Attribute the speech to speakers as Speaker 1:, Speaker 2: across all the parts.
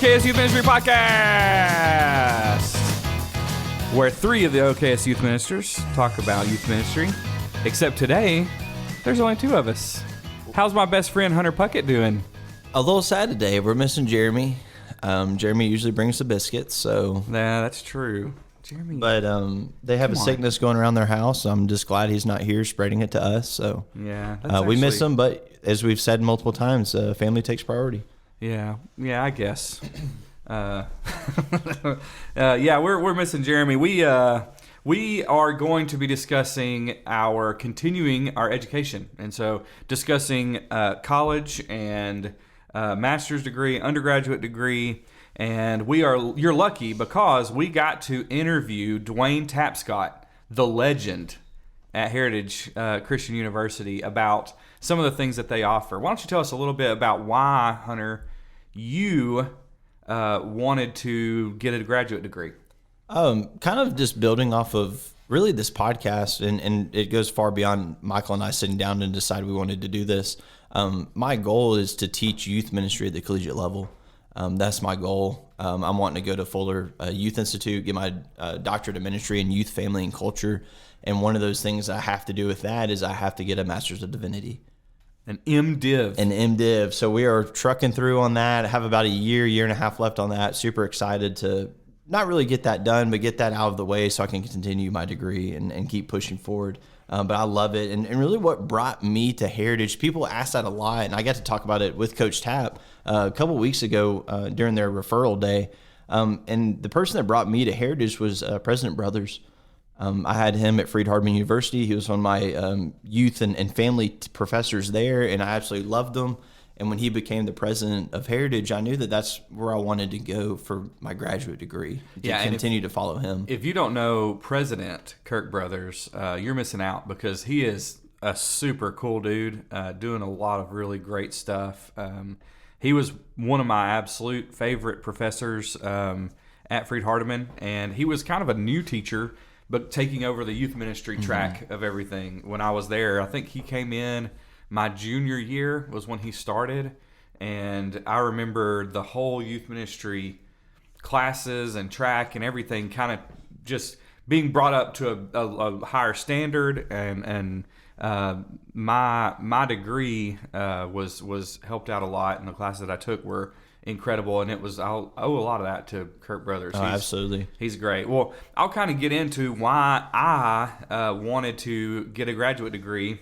Speaker 1: OKS Youth Ministry Podcast, where 3 of the OKS Youth Ministers talk about youth ministry. Except today, there's only 2 of us. How's my best friend Hunter Puckett doing?
Speaker 2: A little sad today. We're missing Jeremy. Jeremy usually brings the biscuits, so.
Speaker 1: Yeah, that's true. Jeremy.
Speaker 2: But they have a sickness going around their house. I'm just glad he's not here spreading it to us. So
Speaker 1: yeah,
Speaker 2: we miss him, but as we've said multiple times, family takes priority.
Speaker 1: Yeah, I guess. Yeah, we're missing Jeremy. We are going to be discussing continuing our education, and so discussing college and master's degree, undergraduate degree, and you're lucky because we got to interview Dewayne Tapscott, the legend at Heritage Christian University, about some of the things that they offer. Why don't you tell us a little bit about why, Hunter, you wanted to get a graduate degree?
Speaker 2: Kind of just building off of really this podcast, and it goes far beyond Michael and I sitting down and decided we wanted to do this. My goal is to teach youth ministry at the collegiate level. That's my goal. I'm wanting to go to Fuller Youth Institute, get my doctorate of ministry in youth, family, and culture. And one of those things I have to do with that is I have to get a master's of divinity.
Speaker 1: An MDiv.
Speaker 2: So we are trucking through on that. I have about a year and a half left on that. Super excited to not really get that done, but get that out of the way so I can continue my degree and keep pushing forward. But I love it. And really what brought me to Heritage, people ask that a lot, and I got to talk about it with Coach Tapp a couple weeks ago during their referral day. And the person that brought me to Heritage was President Brothers. I had him at Freed-Hardeman University. He was one of my youth and family professors there, and I absolutely loved him. And when he became the president of Heritage, I knew that that's where I wanted to go for my graduate degree, to continue to follow him.
Speaker 1: If you don't know President Kirk Brothers, you're missing out because he is a super cool dude doing a lot of really great stuff. He was one of my absolute favorite professors at Freed-Hardeman, and he was kind of a new teacher, but taking over the youth ministry track of everything. When I was there, I think he came in my junior year was when he started, and I remember the whole youth ministry classes and track and everything kind of just being brought up to a higher standard, and my degree was helped out a lot, and the classes that I took were incredible, and I'll owe a lot of that to Kirk Brothers.
Speaker 2: Absolutely.
Speaker 1: He's great. Well, I'll kind of get into why I wanted to get a graduate degree.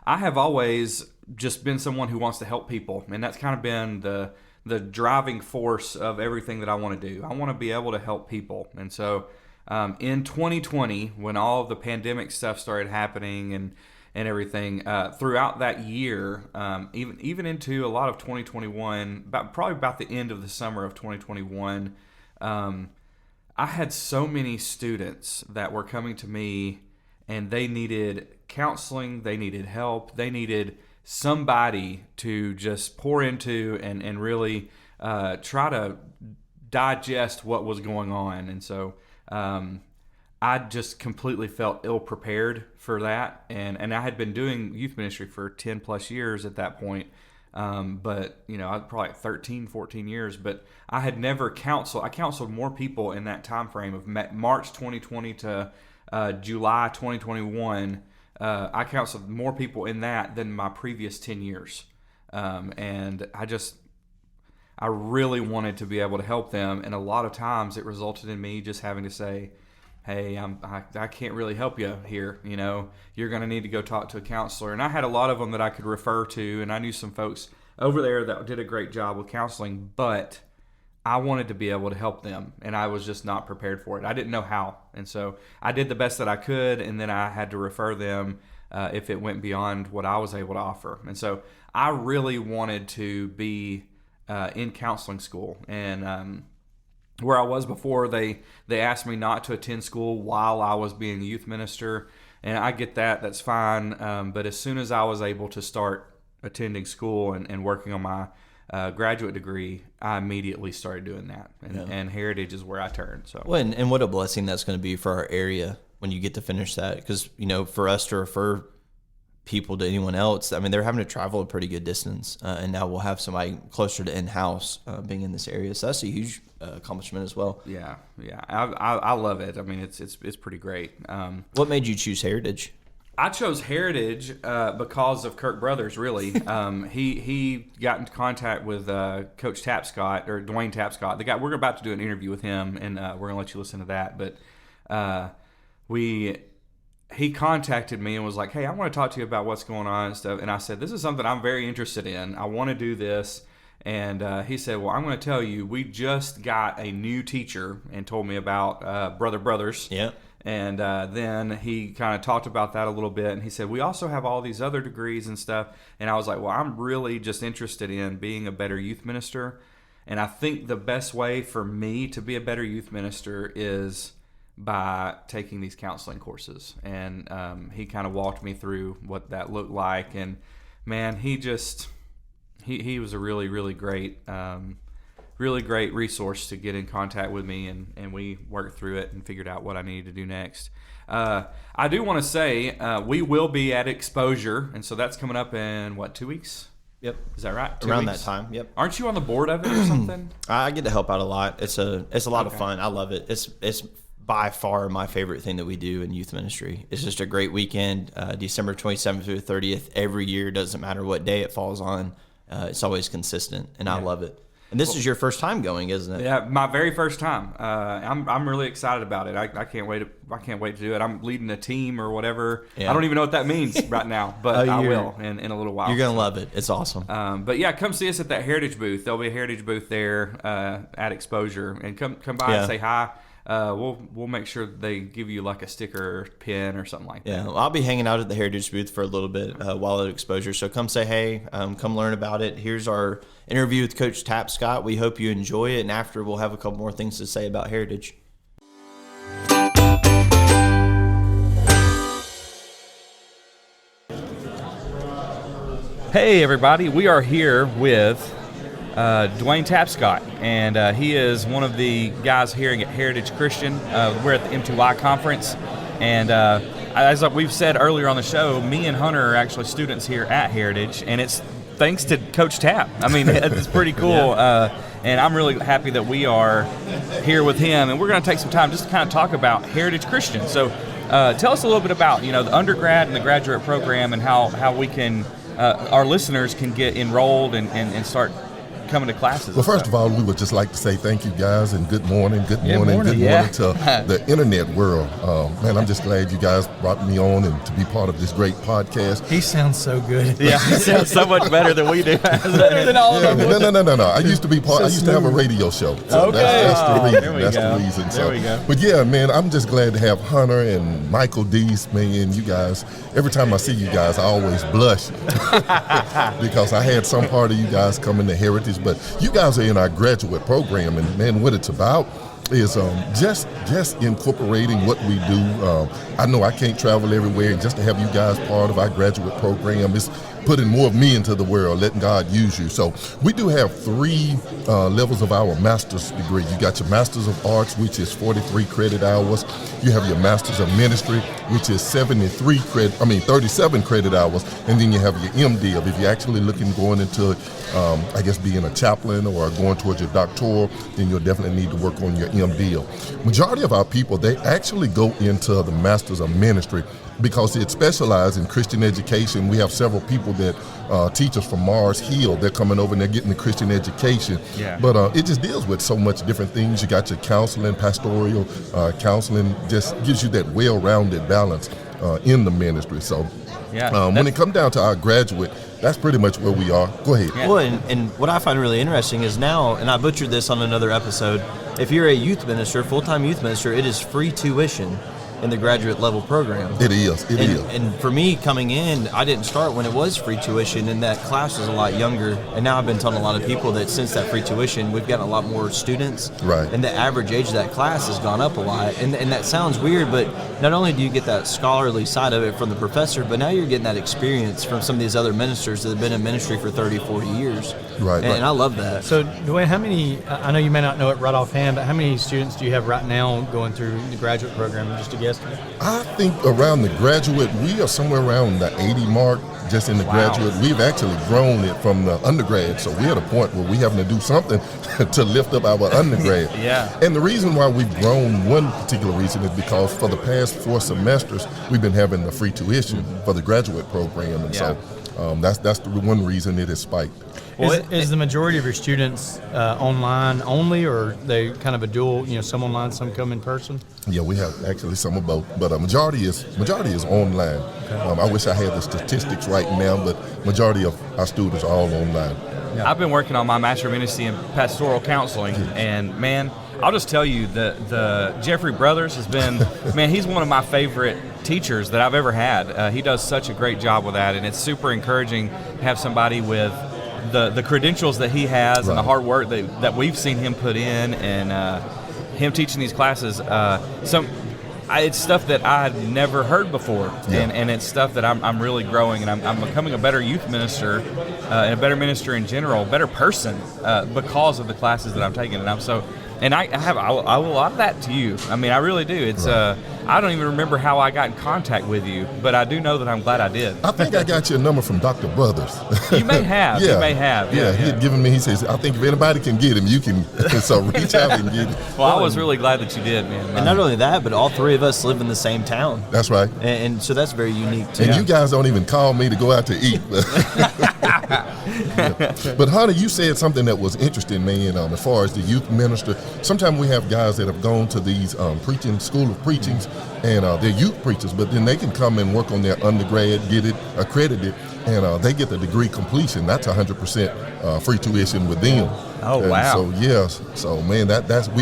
Speaker 1: I have always just been someone who wants to help people, and that's kind of been the driving force of everything that I want to do. I want to be able to help people. And so in 2020, when all of the pandemic stuff started happening and everything, throughout that year, even into a lot of 2021, probably about the end of the summer of 2021, I had so many students that were coming to me, and they needed counseling, they needed help, they needed somebody to just pour into and really try to digest what was going on. And so I just completely felt ill-prepared for that. And I had been doing youth ministry for 10 plus years at that point. But, I was probably 13, 14 years, but I had never counseled. I counseled more people in that time frame of March 2020 to July 2021. I counseled more people in that than my previous 10 years. And I really wanted to be able to help them. And a lot of times it resulted in me just having to say, hey, I can't really help you here. You're going to need to go talk to a counselor. And I had a lot of them that I could refer to. And I knew some folks over there that did a great job with counseling, but I wanted to be able to help them, and I was just not prepared for it. I didn't know how, and so I did the best that I could, and then I had to refer them if it went beyond what I was able to offer. And so I really wanted to be in counseling school, and where I was before, they asked me not to attend school while I was being a youth minister, and I get that. That's fine, but as soon as I was able to start attending school and working on my graduate degree, I immediately started doing that, and Heritage is where I turned. So,
Speaker 2: well, and what a blessing that's going to be for our area when you get to finish that, because for us to refer people to anyone else. I mean, they're having to travel a pretty good distance, and now we'll have somebody closer to in-house being in this area. So that's a huge accomplishment as well.
Speaker 1: Yeah. I love it. I mean, it's pretty great.
Speaker 2: What made you choose Heritage?
Speaker 1: I chose Heritage because of Kirk Brothers, really. He got into contact with Coach Tapscott, or Dewayne Tapscott. The guy, we're about to do an interview with him, and we're going to let you listen to that. But he contacted me and was like, hey, I want to talk to you about what's going on and stuff. And I said, this is something I'm very interested in. I want to do this. And he said, well, I'm going to tell you, we just got a new teacher, and told me about Brother Brothers.
Speaker 2: Yeah.
Speaker 1: And then he kind of talked about that a little bit. And he said, we also have all these other degrees and stuff. And I was like, well, I'm really just interested in being a better youth minister. And I think the best way for me to be a better youth minister is by taking these counseling courses. And he kind of walked me through what that looked like. And, man, he was a really, really great resource to get in contact with me, and we worked through it and figured out what I needed to do next. I do want to say we will be at Exposure, and so that's coming up in, 2 weeks?
Speaker 2: Yep.
Speaker 1: Is that right? 2
Speaker 2: Around
Speaker 1: weeks?
Speaker 2: that time, yep.
Speaker 1: Aren't you on the board of it or something?
Speaker 2: I get to help out a lot. It's a lot of fun. I love it. It's by far my favorite thing that we do in youth ministry. It's just a great weekend, December 27th through the 30th. Every year, doesn't matter what day it falls on. It's always consistent, and I love it. And this is your first time going, isn't it?
Speaker 1: Yeah, my very first time. I'm really excited about it. I can't wait to do it. I'm leading a team or whatever. Yeah. I don't even know what that means right now, but I will in a little while.
Speaker 2: You're gonna love it. It's awesome.
Speaker 1: But yeah, come see us at that Heritage booth. There'll be a Heritage booth there at Exposure, and come by and say hi. We'll make sure they give you like a sticker or pin or something like that.
Speaker 2: Yeah, well, I'll be hanging out at the Heritage booth for a little bit while at Exposure. So come say hey, come learn about it. Here's our interview with Coach Tapscott. We hope you enjoy it, and after we'll have a couple more things to say about Heritage.
Speaker 1: Hey everybody, we are here with Dewayne Tapscott, and he is one of the guys here at Heritage Christian. We're at the M2Y conference, and as we've said earlier on the show, me and Hunter are actually students here at Heritage, and it's thanks to Coach Tap. I mean, it's pretty cool, and I'm really happy that we are here with him, and we're going to take some time just to kind of talk about Heritage Christian. So tell us a little bit about, the undergrad and the graduate program, and how we can, our listeners can get enrolled and start coming to classes.
Speaker 3: Well, first of all, we would just like to say thank you guys, and good morning to the internet world. Man, I'm just glad you guys brought me on and to be part of this great podcast.
Speaker 4: He sounds so good.
Speaker 1: Yeah, he sounds so much better than we do. Better than all of them.
Speaker 3: No. I used to have a radio show. So
Speaker 1: okay.
Speaker 3: That's the reason.
Speaker 1: There we go.
Speaker 3: But yeah, man, I'm just glad to have Hunter and Michael Deese, man, you guys. Every time I see you guys, I always blush because I had some part of you guys coming to Heritage. But you guys are in our graduate program, and man, what it's about is just incorporating what we do. I know I can't travel everywhere, and just to have you guys part of our graduate program is putting more of me into the world, letting God use you. So we do have 3 levels of our master's degree. You got your Master's of Arts, which is 43 credit hours. You have your Master's of Ministry, which is 37 credit hours. And then you have your MD, if you're actually going into, being a chaplain or going towards your doctoral, then you'll definitely need to work on your MDill. Majority of our people, they actually go into the Master's of Ministry because it specializes in Christian education. We have several people that teachers from Mars Hill, they're coming over and they're getting the Christian education.
Speaker 1: Yeah.
Speaker 3: But it just deals with so much different things. You got your counseling, pastoral counseling, just gives you that well-rounded balance in the ministry. So when it comes down to our graduate, that's pretty much where we are. Go ahead.
Speaker 2: Yeah. Well, and what I find really interesting is now, and I butchered this on another episode, if you're a youth minister, full-time youth minister, it is free tuition in the graduate level program.
Speaker 3: It is.
Speaker 2: And for me coming in, I didn't start when it was free tuition, and that class was a lot younger. And now I've been telling a lot of people that since that free tuition, we've gotten a lot more students.
Speaker 3: Right.
Speaker 2: And the average age of that class has gone up a lot. And that sounds weird, but not only do you get that scholarly side of it from the professor, but now you're getting that experience from some of these other ministers that have been in ministry for 30, 40 years.
Speaker 3: Right.
Speaker 2: And I love that.
Speaker 4: So, Dewayne, how many, I know you may not know it right offhand, but how many students do you have right now going through the graduate program? Just a guess. estimate?
Speaker 3: I think around the graduate, we are somewhere around the 80 mark. Just in the graduate, we've actually grown it from the undergrad. So we're at a point where we're having to do something to lift up our undergrad.
Speaker 1: Yeah.
Speaker 3: And the reason why we've grown, one particular reason, is because for the past 4 semesters, we've been having the free tuition for the graduate program. And so that's the one reason it has spiked.
Speaker 4: Well, is the majority of your students online only, or are they kind of a dual, some online, some come in person?
Speaker 3: Yeah, we have actually some of both, but majority is online. Okay. I wish I had the statistics right now, but majority of our students are all online.
Speaker 1: Yeah. I've been working on my Master of Ministry in Pastoral Counseling, and man, I'll just tell you, the Jeffrey Brothers has been, man, he's one of my favorite teachers that I've ever had. He does such a great job with that, and it's super encouraging to have somebody with the credentials that he has and the hard work that we've seen him put in, and him teaching these classes. It's stuff that I had never heard before, and it's stuff that I'm really growing, and I'm becoming a better youth minister and a better minister in general, better person because of the classes that I'm taking, and I owe a lot of that to you. I mean, I really do. It's I don't even remember how I got in contact with you, but I do know that I'm glad I did.
Speaker 3: I think I got your number from Dr. Brothers.
Speaker 1: You may have.
Speaker 3: Yeah.
Speaker 1: You may have.
Speaker 3: Yeah, he had given me, he says, I think if anybody can get him, you can. So reach out and get him.
Speaker 1: Well, I was really glad that you did, man.
Speaker 2: And not only that, but all three of us live in the same town.
Speaker 3: That's right.
Speaker 2: And so that's very unique, too.
Speaker 3: And you guys don't even call me to go out to eat. But Hunter, you said something that was interesting, man, as far as the youth minister. Sometimes we have guys that have gone to these preaching, school of preachings, and they're youth preachers, but then they can come and work on their undergrad, get it accredited, and they get the degree completion. That's 100% free tuition with them.
Speaker 1: Oh,
Speaker 3: and
Speaker 1: wow.
Speaker 3: So, yes. So, man,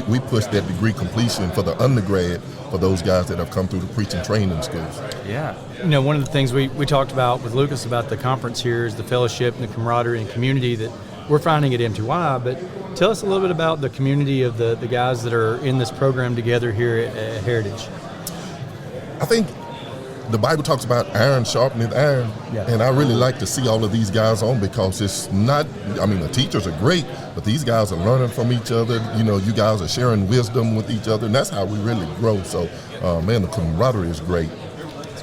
Speaker 3: we push that degree completion for the undergrad for those guys that have come through the preaching training schools.
Speaker 1: Yeah.
Speaker 4: One of the things we talked about with Lucas about the conference here is the fellowship and the camaraderie and community that we're finding at M2Y. But tell us a little bit about the community of the guys that are in this program together here at Heritage.
Speaker 3: I think the Bible talks about iron sharpening iron, and I really like to see all of these guys on, because it's not, the teachers are great, but these guys are learning from each other. You guys are sharing wisdom with each other, and that's how we really grow. So, man, the camaraderie is great.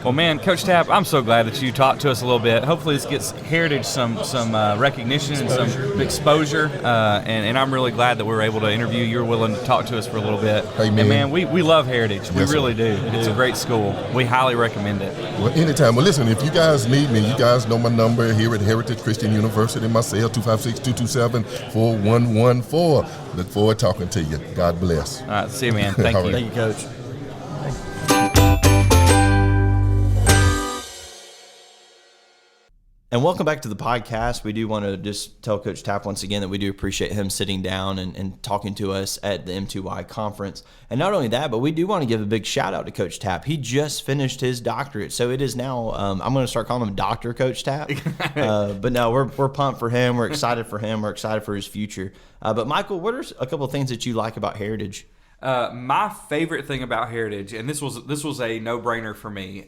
Speaker 1: Well, man, Coach Tapp, I'm so glad that you talked to us a little bit. Hopefully this gets Heritage some recognition and some exposure, and I'm really glad that we were able to interview you. You were willing to talk to us for a little bit.
Speaker 3: Hey, man.
Speaker 1: And, man, we love Heritage. We
Speaker 3: Yes,
Speaker 1: really
Speaker 3: sir.
Speaker 1: do. It's a great school. We highly recommend it.
Speaker 3: Well, anytime. Well, listen, if you guys need me, you guys know my number here at Heritage Christian University, my cell, 256-227-4114. Look forward to talking to you. God bless.
Speaker 1: All right, see you, man. Thank
Speaker 3: All
Speaker 1: you.
Speaker 3: right.
Speaker 2: Thank you, Coach. And welcome back to the podcast. We do want to just tell Coach Tapp once again that we do appreciate him sitting down and talking to us at the M2Y conference. And not only that, but we do want to give a big shout out to Coach Tapp. He just finished his doctorate. So it is now, I'm going to start calling him Dr. Coach Tapp. But no, we're pumped for him. We're excited for him. We're excited for his future. But Michael, what are a couple of things that you like about Heritage?
Speaker 1: My favorite thing about Heritage, and this was a no-brainer for me,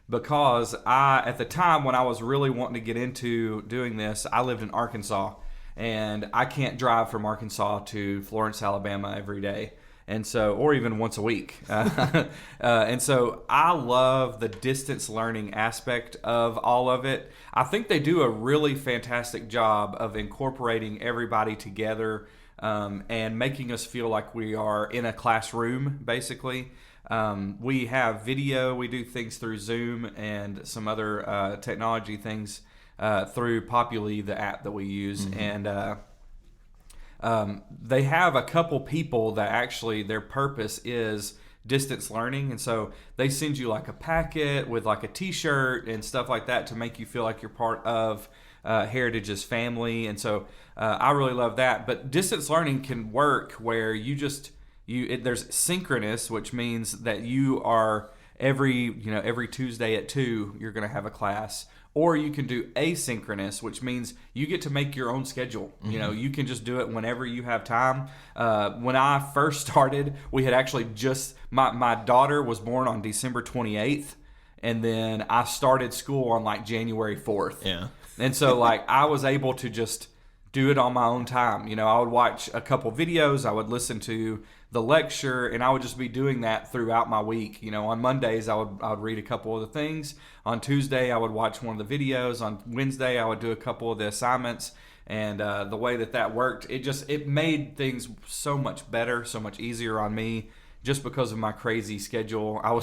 Speaker 1: because at the time when I was really wanting to get into doing this, I lived in Arkansas, and I can't drive from Arkansas to Florence, Alabama every day, and so, or even once a week. And so I love the distance learning aspect of all of it. I think they do a really fantastic job of incorporating everybody together, and making us feel like we are in a classroom, basically. We have video, we do things through Zoom and some other technology things through Populi, the app that we use. Mm-hmm. And they have a couple people that actually their purpose is distance learning. And so they send you like a packet with like a t-shirt and stuff like that to make you feel like you're part of Heritage's family. And so I really love that. But distance learning can work where there's synchronous, which means that you are every Tuesday at 2 you're going to have a class, or you can do asynchronous, which means you get to make your own schedule. Mm-hmm. You can just do it whenever you have time. When I first started, we had actually my daughter was born on December 28th, and then I started school on like January 4th.
Speaker 2: Yeah.
Speaker 1: And so like I was able to just do it on my own time. I would watch a couple videos, I would listen to the lecture, and I would just be doing that throughout my week. On Mondays I would read a couple of the things. On Tuesday I would watch one of the videos. On Wednesday I would do a couple of the assignments. And the way that worked, it made things so much better, so much easier on me, just because of my crazy schedule. I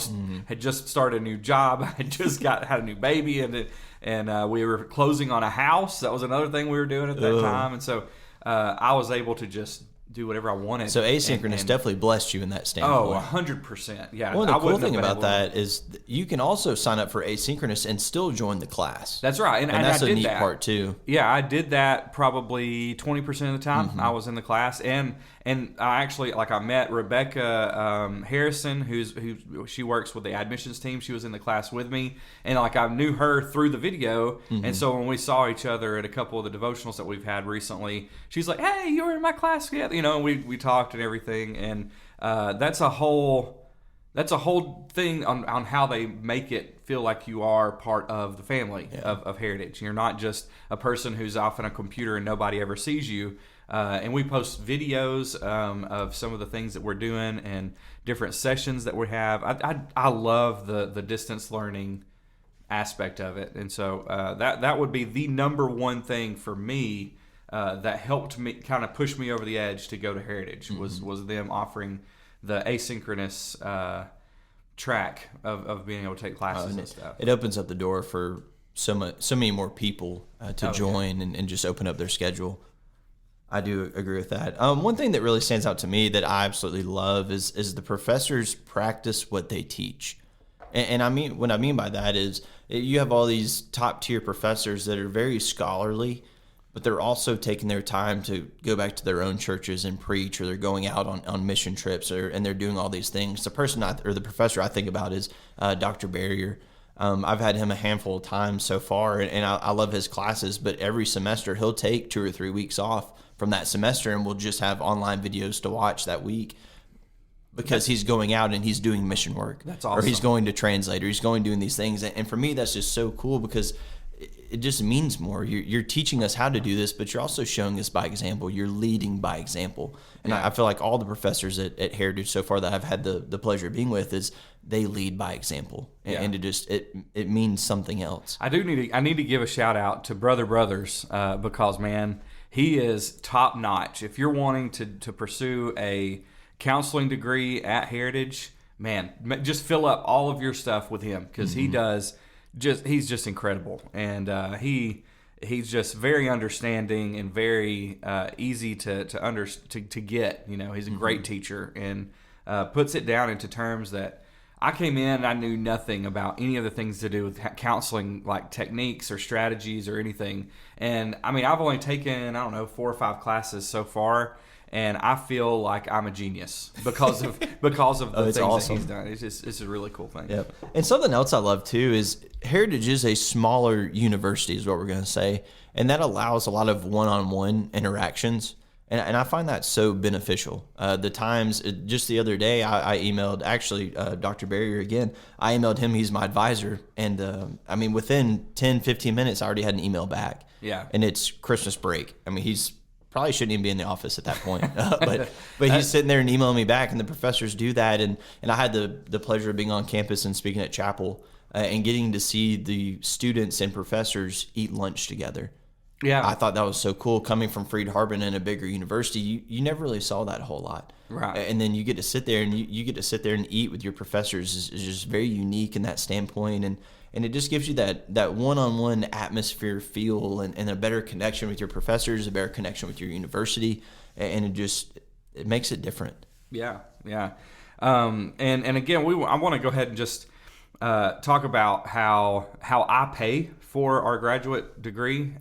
Speaker 1: had just started a new job. I had just had a new baby, and we were closing on a house. That was another thing we were doing at that time, and so I was able to just do whatever I wanted.
Speaker 2: So asynchronous definitely blessed you in that standpoint.
Speaker 1: 100%. Yeah.
Speaker 2: Well, the cool thing about that is you can also sign up for asynchronous and still join the class.
Speaker 1: That's right. And
Speaker 2: that's
Speaker 1: I
Speaker 2: a
Speaker 1: did
Speaker 2: neat
Speaker 1: that.
Speaker 2: part too.
Speaker 1: Yeah, I did that probably 20% of the time I was in the class. And I actually, I met Rebecca Harrison, who she works with the admissions team. She was in the class with me. And I knew her through the video. And so when we saw each other at a couple of the devotionals that we've had recently, she's like, "Hey, you were in my class together." We talked and everything, and that's a whole thing on how they make it feel like you are part of the family of Heritage. You're not just a person who's off on a computer and nobody ever sees you. And we post videos of some of the things that we're doing and different sessions that we have. I love the distance learning aspect of it, and so that would be the number one thing for me. That helped me kind of push me over the edge to go to Heritage was them offering the asynchronous track of being able to take classes and stuff.
Speaker 2: It opens up the door for so many more people to join and just open up their schedule. I do agree with that. One thing that really stands out to me that I absolutely love is the professors practice what they teach. And I mean, what I mean by that is you have all these top tier professors that are very scholarly, but they're also taking their time to go back to their own churches and preach, or they're going out on mission trips, and they're doing all these things. The professor I think about is Dr. Barrier. I've had him a handful of times so far, and I love his classes, but every semester he'll take 2 or 3 weeks off from that semester, and we'll just have online videos to watch that week because he's going out and he's doing mission work.
Speaker 1: That's awesome.
Speaker 2: Or he's going to translate, or he's going doing these things. And for me, that's just so cool because it just means more. You're teaching us how to do this, but you're also showing us by example. You're leading by example. And I feel like all the professors at Heritage so far that I've had the pleasure of being with is they lead by example. And it means something else.
Speaker 1: I need to give a shout out to Brother Brothers because, man, he is top notch. If you're wanting to pursue a counseling degree at Heritage, man, just fill up all of your stuff with him because he's just incredible, and he's just very understanding and very easy to get. He's a great teacher and puts it down into terms that I came in and I knew nothing about any of the things to do with counseling, like techniques or strategies or anything. And I mean, I've only taken 4 or 5 classes so far, and I feel like I'm a genius because of the things
Speaker 2: awesome.
Speaker 1: that he's done. It's a really cool thing.
Speaker 2: Yep. And something else I love too is Heritage is a smaller university, is what we're going to say, and that allows a lot of one-on-one interactions. And I find that so beneficial. The times, just the other day, I emailed, actually, Dr. Barrier again. I emailed him. He's my advisor. And, within 10, 15 minutes, I already had an email back.
Speaker 1: Yeah.
Speaker 2: And it's Christmas break. He's probably shouldn't even be in the office at that point. But he's sitting there and emailing me back, and the professors do that. And I had the pleasure of being on campus and speaking at chapel and getting to see the students and professors eat lunch together.
Speaker 1: Yeah,
Speaker 2: I thought that was so cool. Coming from Freed Harbin and a bigger university, you never really saw that a whole lot.
Speaker 1: Right.
Speaker 2: And then you get to sit there and you get to sit there and eat with your professors is just very unique in that standpoint. And it just gives you that one-on-one atmosphere feel and a better connection with your professors, a better connection with your university. And it makes it different.
Speaker 1: Yeah. Yeah. And again, I want to go ahead and just talk about how I pay for our graduate degree,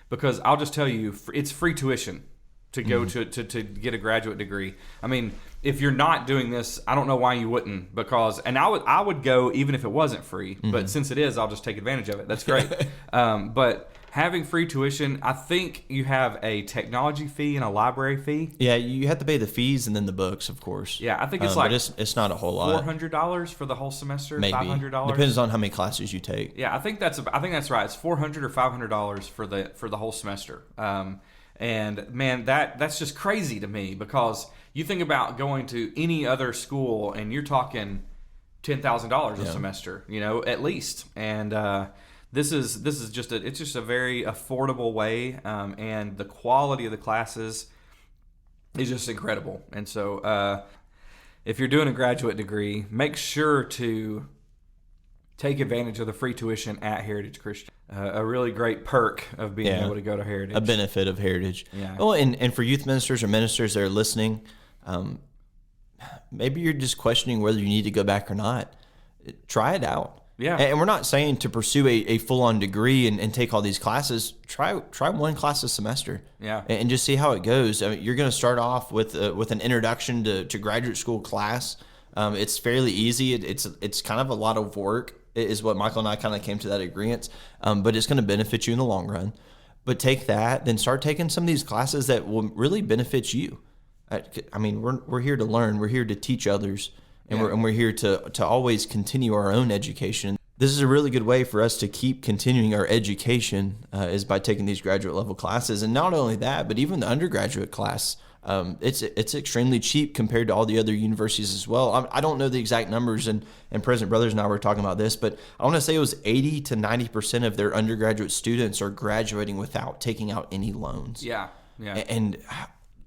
Speaker 1: because I'll just tell you, it's free tuition to go to get a graduate degree. I mean, if you're not doing this, I don't know why you wouldn't, because, and I would go even if it wasn't free, but since it is, I'll just take advantage of it. That's great. But having free tuition, I think you have a technology fee and a library fee.
Speaker 2: Yeah, you have to pay the fees and then the books, of course.
Speaker 1: Yeah, I think it's
Speaker 2: but it's not a whole lot.
Speaker 1: $400 for the whole semester.
Speaker 2: Maybe
Speaker 1: $500.
Speaker 2: Depends on how many classes you take.
Speaker 1: Yeah, I think that's right. It's $400 or $500 for the whole semester. And man, that's just crazy to me, because you think about going to any other school and you're talking $10,000 a semester, at least. And this is just it's just a very affordable way, and the quality of the classes is just incredible. And so if you're doing a graduate degree, make sure to take advantage of the free tuition at Heritage Christian. A really great perk of being able to go to Heritage.
Speaker 2: A benefit of Heritage.
Speaker 1: Yeah.
Speaker 2: Oh, and for youth ministers or ministers that are listening, maybe you're just questioning whether you need to go back or not. Try it out.
Speaker 1: Yeah.
Speaker 2: And we're not saying to pursue a full-on degree and take all these classes. Try one class a semester.
Speaker 1: Yeah.
Speaker 2: And just see how it goes. I mean, you're going to start off with an introduction to graduate school class. It's fairly easy. It's kind of a lot of work, is what Michael and I kind of came to that agreement. But it's going to benefit you in the long run. But take that, then start taking some of these classes that will really benefit you. I mean, we're here to learn. We're here to teach others. And we're here to always continue our own education. This is a really good way for us to keep continuing our education, is by taking these graduate level classes. And not only that, but even the undergraduate class, it's extremely cheap compared to all the other universities as well. I don't know the exact numbers, and President Brothers and I were talking about this, but I want to say it was 80 to 90% of their undergraduate students are graduating without taking out any loans.
Speaker 1: Yeah.
Speaker 2: And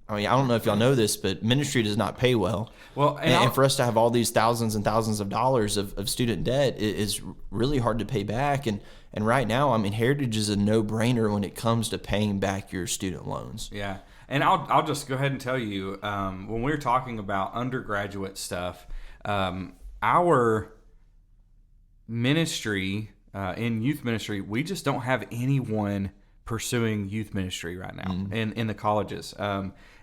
Speaker 2: I mean, I don't know if y'all know this, but ministry does not pay well.
Speaker 1: Well,
Speaker 2: and for us to have all these thousands and thousands of dollars of student debt is really hard to pay back. And right now, I mean, Heritage is a no-brainer when it comes to paying back your student loans.
Speaker 1: Yeah. And I'll just go ahead and tell you, when we're talking about undergraduate stuff, our ministry, in youth ministry, we just don't have anyone pursuing youth ministry right now in the colleges.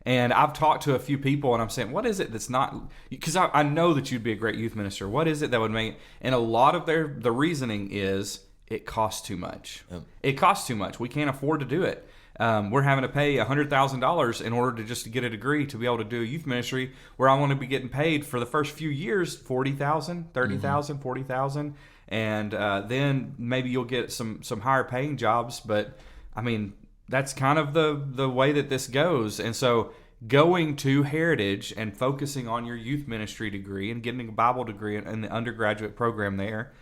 Speaker 1: And I've talked to a few people, and I'm saying, what is it that's not, because I know that you'd be a great youth minister. What is it that would make, and a lot of the reasoning is it costs too much. It costs too much. We can't afford to do it. We're having to pay $100,000 in order to just get a degree to be able to do a youth ministry, where I want to be getting paid for the first few years $40,000, $30,000, $40,000, and then maybe you'll get some higher paying jobs. But I mean, that's kind of the way that this goes. And so going to Heritage and focusing on your youth ministry degree and getting a Bible degree in the undergraduate program there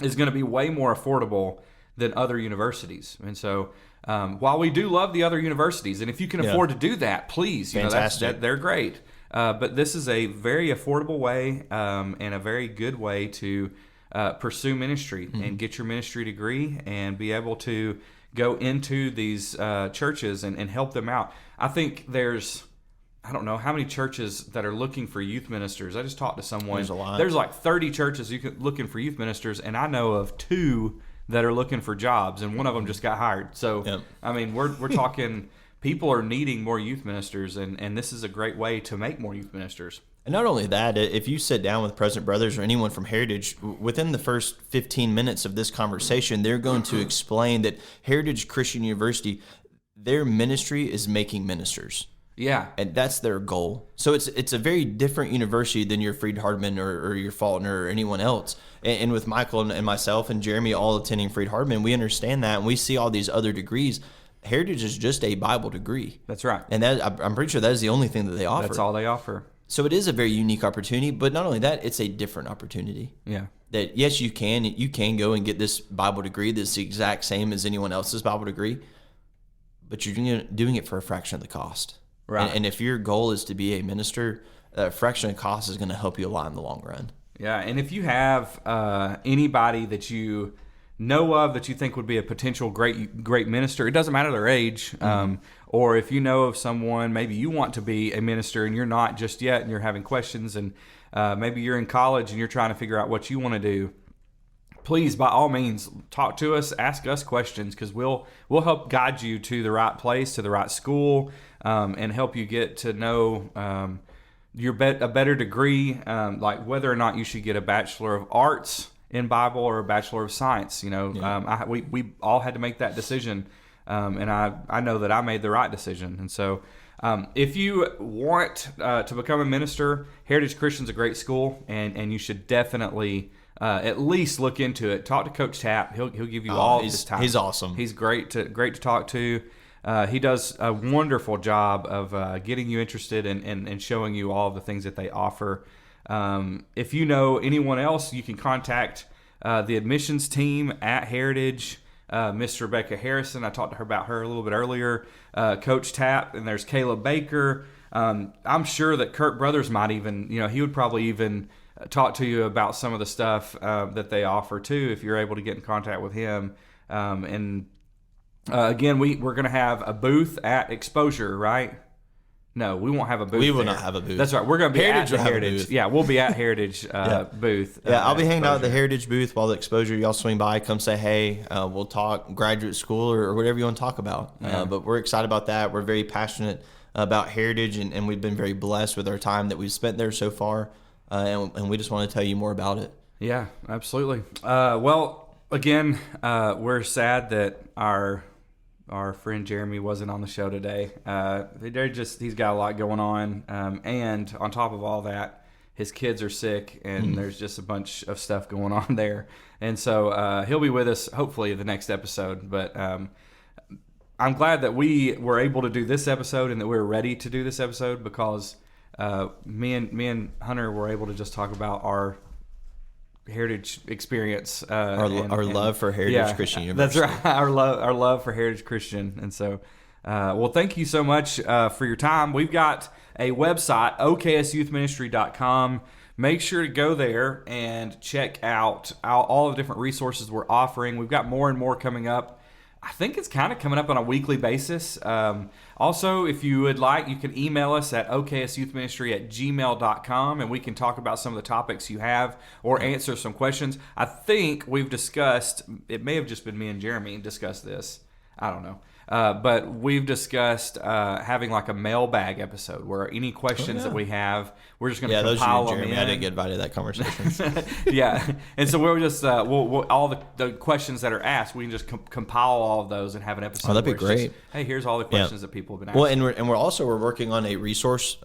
Speaker 1: is going to be way more affordable than other universities. And so while we do love the other universities, and if you can afford to do that, please, they're great. But this is a very affordable way, and a very good way to pursue ministry and get your ministry degree and be able to go into these churches and help them out. I think I don't know how many churches that are looking for youth ministers. I just talked to someone.
Speaker 2: There's a lot.
Speaker 1: There's like 30 churches looking for youth ministers, and I know of 2 that are looking for jobs, and one of them just got hired. So, I mean, we're talking people are needing more youth ministers, and this is a great way to make more youth ministers.
Speaker 2: And not only that, if you sit down with President Brothers or anyone from Heritage, within the first 15 minutes of this conversation, they're going to explain that Heritage Christian University, their ministry is making ministers.
Speaker 1: Yeah.
Speaker 2: And that's their goal. So it's a very different university than your Freed-Hardeman or your Faulkner or anyone else. And with Michael and myself and Jeremy all attending Freed-Hardeman, we understand that, and we see all these other degrees. Heritage is just a Bible degree.
Speaker 1: That's right.
Speaker 2: And I'm pretty sure that is the only thing that they offer.
Speaker 1: That's all they offer.
Speaker 2: So it is a very unique opportunity, but not only that, it's a different opportunity.
Speaker 1: Yeah.
Speaker 2: That, yes, you can go and get this Bible degree that's the exact same as anyone else's Bible degree, but you're doing it for a fraction of the cost.
Speaker 1: Right.
Speaker 2: And if your goal is to be a minister, a fraction of the cost is going to help you a lot in the long run.
Speaker 1: Yeah, and if you have anybody that you know of that you think would be a potential great minister, it doesn't matter their age, or if you know of someone, maybe you want to be a minister and you're not just yet, and you're having questions, and maybe you're in college and you're trying to figure out what you want to do, please, by all means, talk to us, ask us questions, because we'll help guide you to the right place, to the right school, and help you get to know a better degree, like whether or not you should get a Bachelor of Arts in Bible or a Bachelor of Science. We all had to make that decision, and I know that I made the right decision. And so if you want to become a minister, Heritage Christian's a great school, and you should definitely at least look into it. Talk to Coach Tapp. He'll give you all his time.
Speaker 2: He's awesome.
Speaker 1: He's great to talk to. he does a wonderful job of getting you interested and showing you all of the things that they offer. If you know anyone else, you can contact the admissions team at Heritage. Miss Rebecca Harrison, I talked to her about her a little bit earlier. Coach Tapp, and there's Caleb Baker. I'm sure that Kirk Brothers might even, he would probably even talk to you about some of the stuff that they offer too, if you're able to get in contact with him. Again, we're going to have a booth at Exposure, right? No, we won't have a booth.
Speaker 2: We will
Speaker 1: there.
Speaker 2: not have a booth.
Speaker 1: That's right. We're going to be
Speaker 2: Heritage
Speaker 1: at the
Speaker 2: will have a
Speaker 1: Heritage.
Speaker 2: booth.
Speaker 1: Yeah, we'll be at Heritage booth.
Speaker 2: Yeah, I'll be hanging out at the
Speaker 1: Exposure.
Speaker 2: Heritage booth while the Exposure. Y'all swing by, come say hey. We'll talk graduate school or whatever you want to talk about. But we're excited about that. We're very passionate about Heritage, and we've been very blessed with our time that we've spent there so far. And we just want to tell you more about it.
Speaker 1: Yeah, absolutely. Well, again, we're sad that our friend Jeremy wasn't on the show today. He's got a lot going on, and on top of all that, his kids are sick, and there's just a bunch of stuff going on there. And so he'll be with us hopefully the next episode. But I'm glad that we were able to do this episode and that we were ready to do this episode, because me and Hunter were able to just talk about our Heritage experience,
Speaker 2: Our love for Heritage Christian University.
Speaker 1: That's right. Our love for Heritage Christian. And so, well, thank you so much for your time. We've got a website, oksyouthministry.com. Make sure to go there and check out all the different resources we're offering. We've got more and more coming up. I think it's kind of coming up on a weekly basis. Also, if you would like, you can email us at oksyouthministry@gmail.com, and we can talk about some of the topics you have or answer some questions. I think we've discussed, it may have just been me and Jeremy discussed this. I don't know. But we've discussed having like a mailbag episode where any questions that we have, we're just going to compile
Speaker 2: those you and
Speaker 1: them
Speaker 2: Jeremy.
Speaker 1: in.
Speaker 2: I didn't get invited to that conversation.
Speaker 1: Yeah, and so we'll just we'll all the questions that are asked, we can just compile all of those and have an episode.
Speaker 2: Oh, that'd be
Speaker 1: where it's
Speaker 2: great.
Speaker 1: just, hey, here's all the questions that people have been asking.
Speaker 2: Well, and we're working on a resource,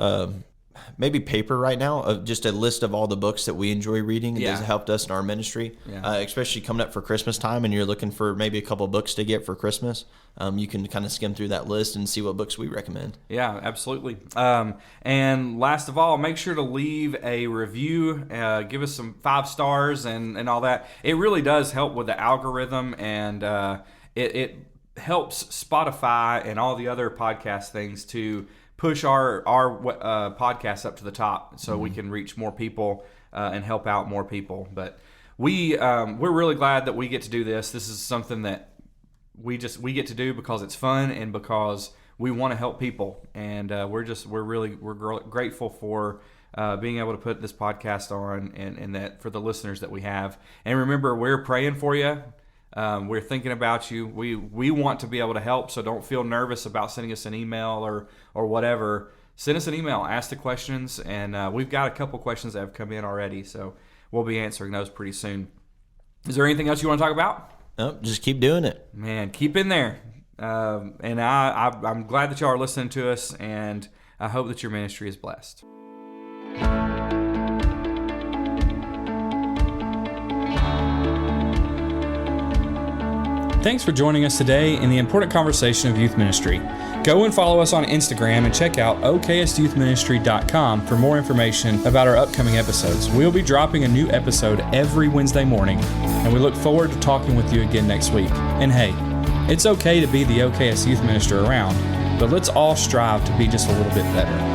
Speaker 2: maybe paper right now, of just a list of all the books that we enjoy reading that has helped us in our ministry, especially coming up for Christmas time, and you're looking for maybe a couple books to get for Christmas. You can kind of skim through that list and see what books we recommend.
Speaker 1: Yeah, absolutely. And last of all, make sure to leave a review, give us some 5 stars and all that. It really does help with the algorithm, and it helps Spotify and all the other podcast things to push our podcast up to the top, so we can reach more people and help out more people. But we're really glad that we get to do this. This is something that we get to do because it's fun and because we want to help people, and we're grateful for being able to put this podcast on, and that for the listeners that we have. And remember, we're praying for you. We're thinking about you. We want to be able to help, so don't feel nervous about sending us an email or whatever. Send us an email, ask the questions, and we've got a couple questions that have come in already, so we'll be answering those pretty soon. Is there anything else you want to talk about?
Speaker 2: Nope, just keep doing it.
Speaker 1: Man, keep in there. And I'm glad that y'all are listening to us, and I hope that your ministry is blessed. Thanks for joining us today in the important conversation of youth ministry. Go and follow us on Instagram and check out oksyouthministry.com for more information about our upcoming episodes. We'll be dropping a new episode every Wednesday morning, and we look forward to talking with you again next week. And hey, it's okay to be the OKS Youth Minister around, but let's all strive to be just a little bit better.